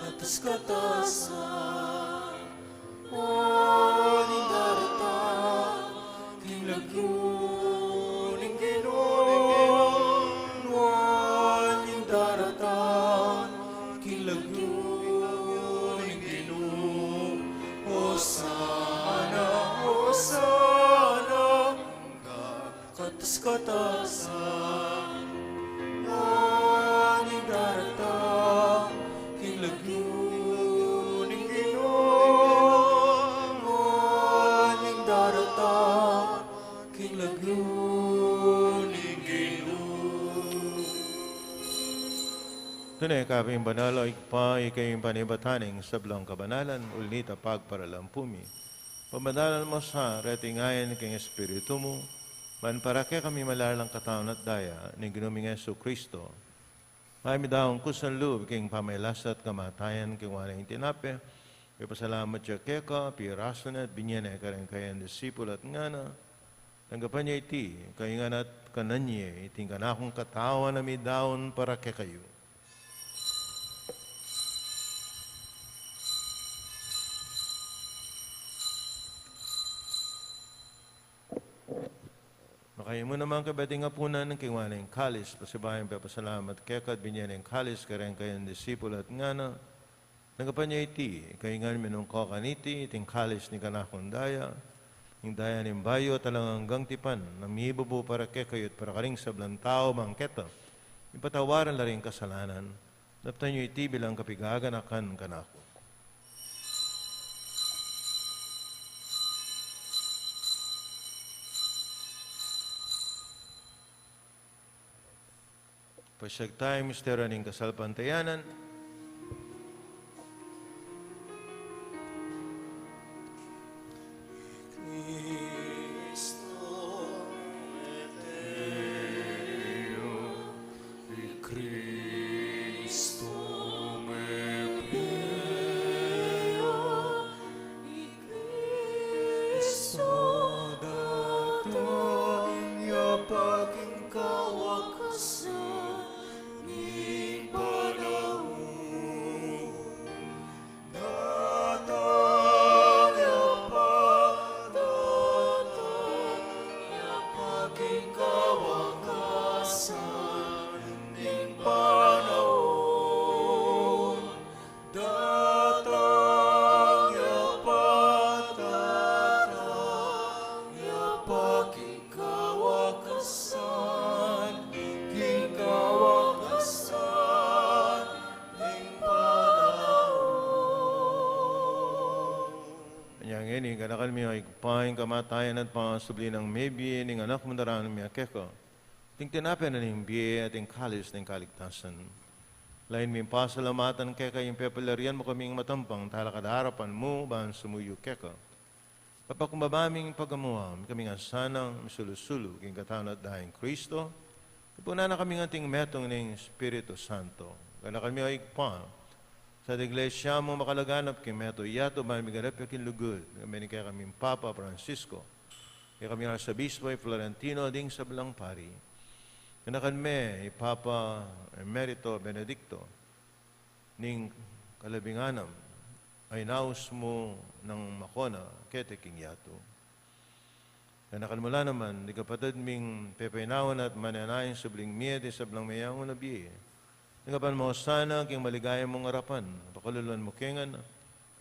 atas katasan, o nindarata, king lagyo, ning Ginoo, ning darata, king lagyo, ning Ginoo, o sana, katas katasan, ning Tunay kaping banalo ikpa ikayong panibataning sablang kabanalan ulnita pagparalampumi. Pamadalan mo sa retingayan king Espiritu mo, man para kaya kami malalang katawan at daya ni ginuming Yesu Kristo. Kami daong kusan loob king pamailasat kamatayan king walang tinape, ipasalamat siya keka, piraso na at binyan ay karang kayang disipul at ngana, tanggapan niya iti, kaingan at kananye, iting kanakong katawan na may daon para kaya kayo. Makayo mo naman kabating apunan ng kingwaling kalis, pasibayan papasalamat kekad binyan ng kalis, kareng kayang disipul at ngana, nagapan niya iti, kaingan minong kakaniti, iting kalis ni kanakundaya, yung daya ng bayo talang hanggang tipan, namibubo para kekayot para karing sablang tao mangketa, ipatawaran la rin kasalanan, naptan niyo iti bilang kapigaganakan kanako. Pasyag tayo, misteryo ng kasalpantayanan. Kanakal mi ay kupain kamatayan at pangasubli ng maybe ning anak mo daraan mi akeko. Ting tinapen na ning biye at ing kalis ng kaligtasan. Lain mi pasalamatan keka yung pepelarian mo kaming matampang talakadarapan mo bahan sumuyo keka. Papakumbabaming pagamuam kaming asanang misulusulo king katawan at dahing Kristo. Ipuna na kaming ating metong ng Espiritu Santo. Kanakal mi ay kupain. Sa iglesia mo makalaganap kay Meto Yato, mamiganap yung lugod. Kami ni kaya kaming Papa Francisco. Kaya kami nga sa Bispo ay Florentino, ding sa Belang Pari. Kanakan me, Papa Emerito Benedicto, ning kalabinganam, ay naus mo ng Makona, kete king Yato. Kanakan mula naman, di kapatid ming pepenawan at mananayin sa bling miete sa Belang Mayang unabiye. Nagapan mo sana king maligaya mong harapan. Pakaluluan mo kengan.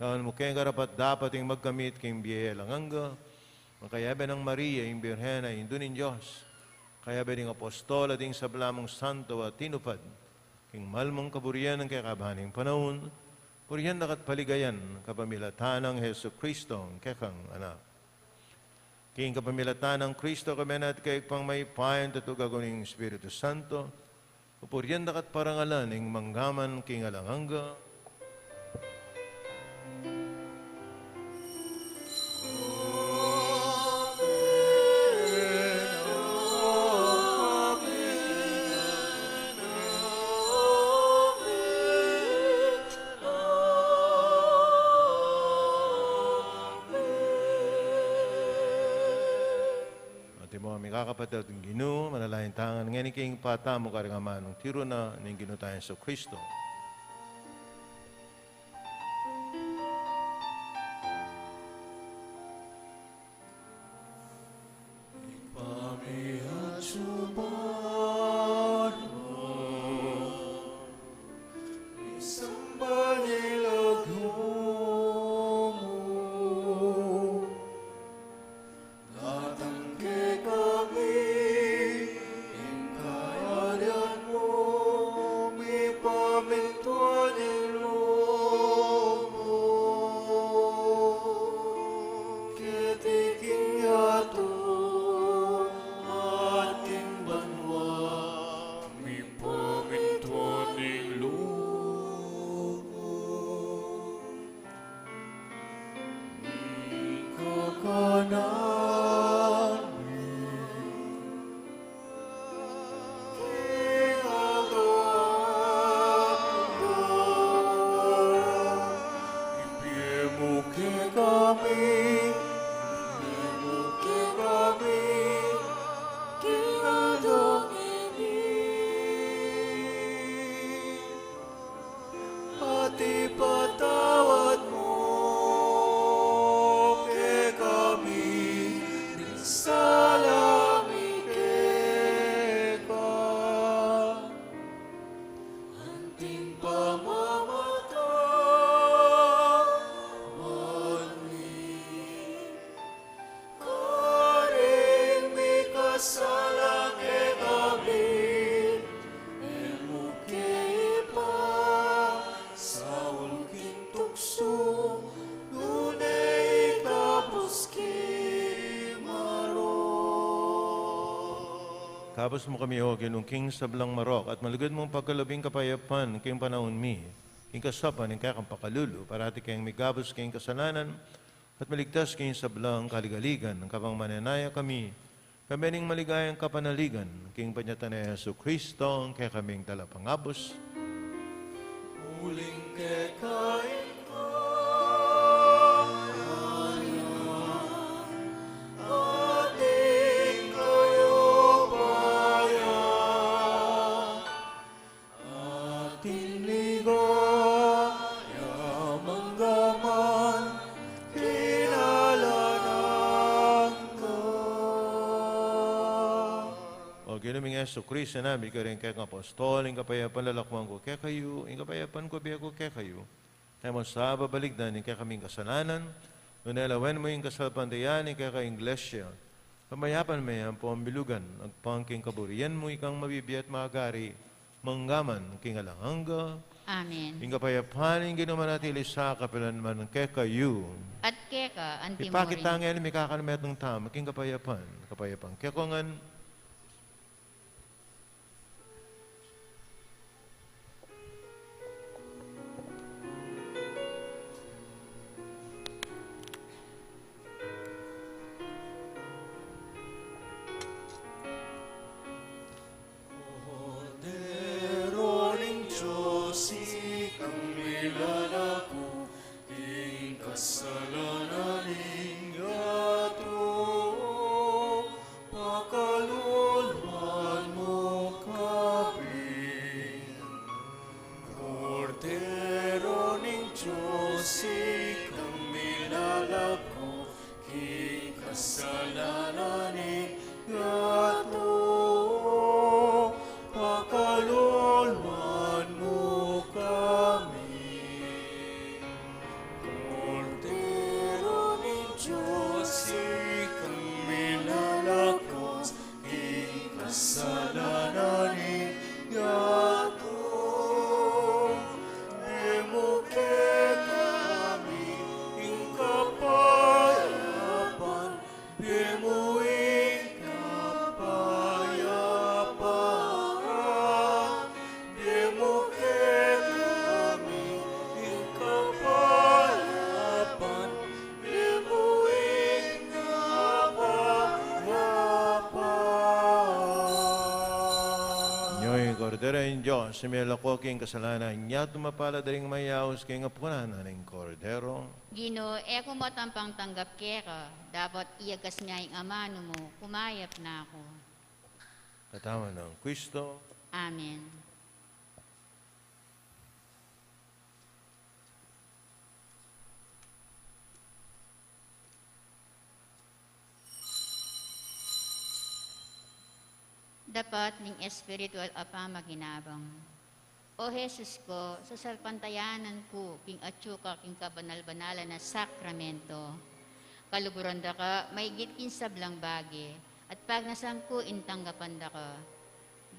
Kawan mo kengan harapat dapat yung magkamit king biye langanga. Makayabe ng Maria, yung Birhen ay indunin Diyos. Kayabe ng apostol at yung sablamong santo at tinupad. King malmong kaburian ng kakabahaning panahon. Purihan nakat paligayan kapamilatan ng Heso Kristo ang kekang anak. King kapamilatan ng Kristo kami na't kayag pang may payan tatugagawin ng Espiritu Santo. Upurian dakat parangalan ing manggaman king alanganga. Kakapatid ng Ginoo, manalahin tangan, ngayon king pata mo karingaman ng tiro na ng Ginoo tayo sa Kristo. Amen. Gabos mo kami, O Ginong King Sablang Marok, at malugod mong pagkalabing kapayapan, kayong panahon mi, king kasapan, king kakang pakalulu, parati kayong may gabos kayong kasalanan, at maligtas kayong sablang kaligaligan, ang kapang mananaya kami, kami ning maligayang kapanaligan, king panyatan na Yesu Kristo, kaya kaming talapangabos. Muling kekain ko, ating kayo bayan, ating ligaya manggaman, kinalanan ko. O ginaming Yesu Kristo namin, ka rin kayong apostol, ang kapayapan lalakwan ko kaya kayo, ang kapayapan ko biya ko kaya kayo. Kaya mo sa babaligdan, ang kaya kaming kasalanan, nunelawan mo yung kasalpandayan, ang kaya kayong iglesia. Pamayapan mo yan po ang bilugan, ang pangking kaburian mo, ikang mabibiyat magari, manggaman, king alanganga, Amen. ang kapayapan, ang ginumanatili sa kapilan man, kaya kayo. At keka, anti mo rin. Ipakitangin, may kakalamet ng tama, king kapayapan, kaya kongan, Cordero ning Diyos, ikang nilalako, king kasalanan ning ato. Pakalulman mo kami. Cordero ning Diyos, ikang nilalako, king kasalanan ning ato. Pakalulman mo kami. Cordero ning Diyos, ikang nilalakos, ikasalanan ning ato. Emuke kami, ing kapayapan, bemuing kapayapan. Emuke kami, ing kapayapan, bemuing kapayapan. Nyo'y Cordero ng Diyos, si Melako king kasalanan niya, tumapala daring mayaos king apunan ng Cordero. Gino, eko mo tampang tanggap keka, dapat iyagas nga yung amano mo, kumayap na ako. Katama ng Kristo, Amen. Dapat ning espiritual apamaginabang. O Jesus ko, sa salpantayanan ko, king atsuka, king kabanal-banalan na sakramento. Kaluguran da ka, may gitkin sablang bagi, at pag nasangko, intanggapan da ka.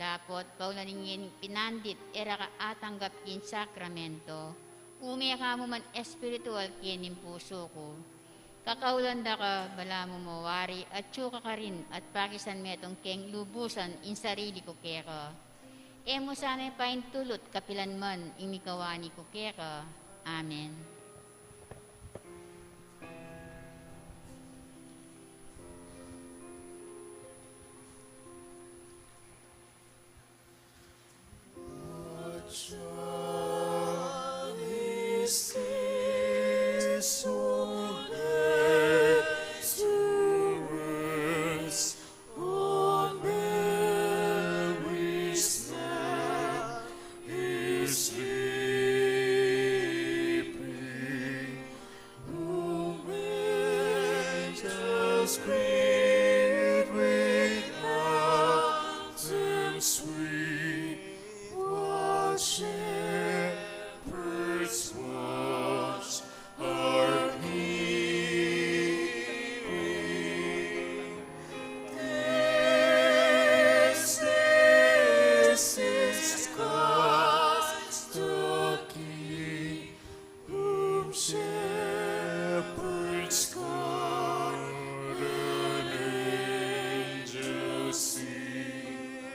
Dapat, paulaningin pinandit, era ka atanggap kin sakramento. Umaya ka mo man espiritual kinin puso ko. Kakaulan da ka, bala mo mawari, at tsuka ka rin, at pakisan metong keng lubusan, in sarili ko keka. Emo sana'y pain tulot, kapilan man, imikawani ko keka. Amen. Sweet with anthem sweet, what shepherds watch are keeping. This is Christ the King, whom shepherds guard and angels sing.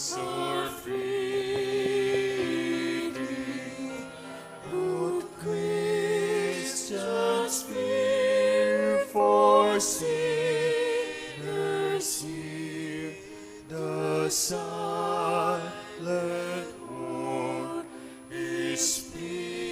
us our freedom. Put Christians fear for sinners hear the silent horn is beating.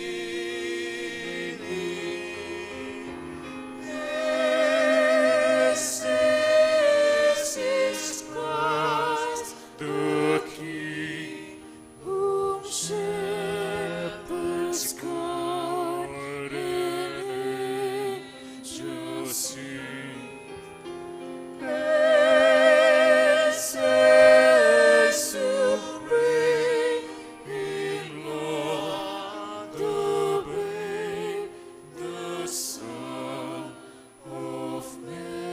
This is Christ the King, whom shepherds guard and angels sing. Praises to bring in Lord the babe, the Son of Mary.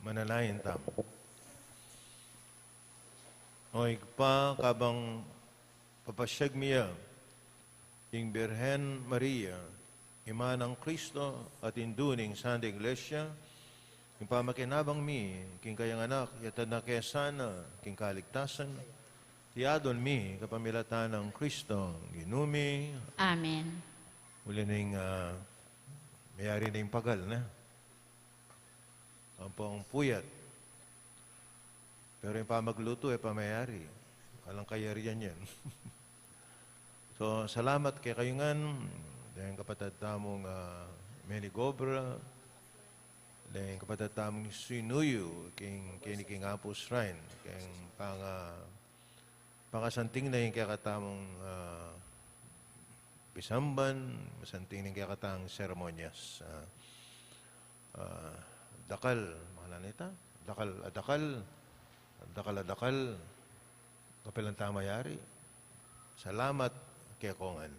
Manalayin tamo. O igpa kabang papasyag miya, ing Birhen Maria, Ima ng Kristo at induning Santa Iglesia, ing pamakinabang mi, king kayang anak, yatad na kesana, king kaligtasan, tiadon mi, kapamilatan ng Kristo, ginumi, Amen. uli ning mayari na yung pagal na. Ang pong puyat. Pero yung pamagluto ay pamayari. Walang kayarian yan. So, salamat kay kayungan. Dahil kapatid tamong Meni Gobra. Dahil kapatid tamong Sinuyo. King Apo Shrine. King pangasanting na yung kakatamong Pisamban. Masanting na yung kakatang seremonyas. Dakal, mga nita. Dakal, kapilang tamayari. Salamat kay Kongan.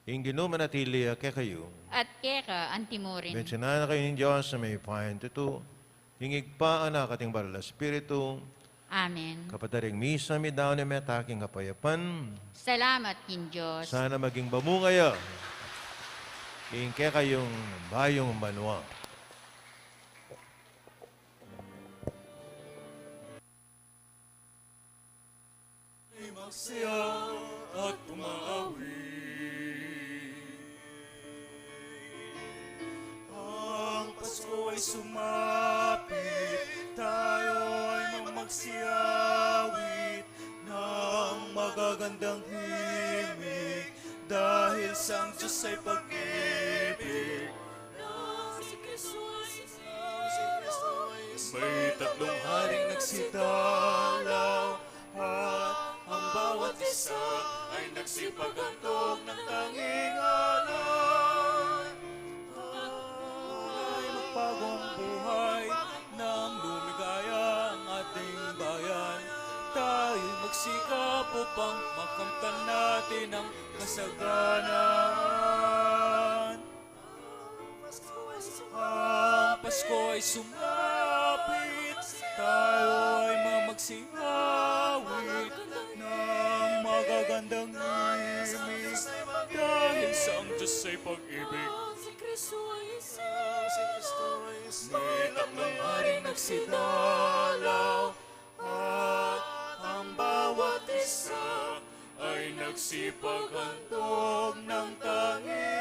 Ingino manatili kay kayo. At keka, antimorin. Bensinan na kayo ng Diyos sa may pahayan tuto. Hingig pa anak ating baral na Espiritu. Amen. Kapataring misa mi daw ni metaking kapayapan. Salamat kin Diyos. Sana maging bamungaya. King kay kayong bayong banwa. Magsiya at umaawi. Ang Pasko ay sumapit, tayo ay mamagsiyawit ng magagandang himig, dahil sa Diyos ay pag-ibig. May tatlong haring nagsidalaw, at ang bawat isa ay nagsipaghandog ng tanging alay. Ay magpagong buhay ng lumigaya ang ating bayan. Tayo'y magsikap upang makamtan natin ang kasaganan. Ang Pasko ay sumapit, tayo ay mamagsiyawit ng magagandang himig, dahil sa ang Diyos ay pag-ibig. May tatlong haring nagsidalaw, at ang bawat isa ay nagsipaghandog ng tanging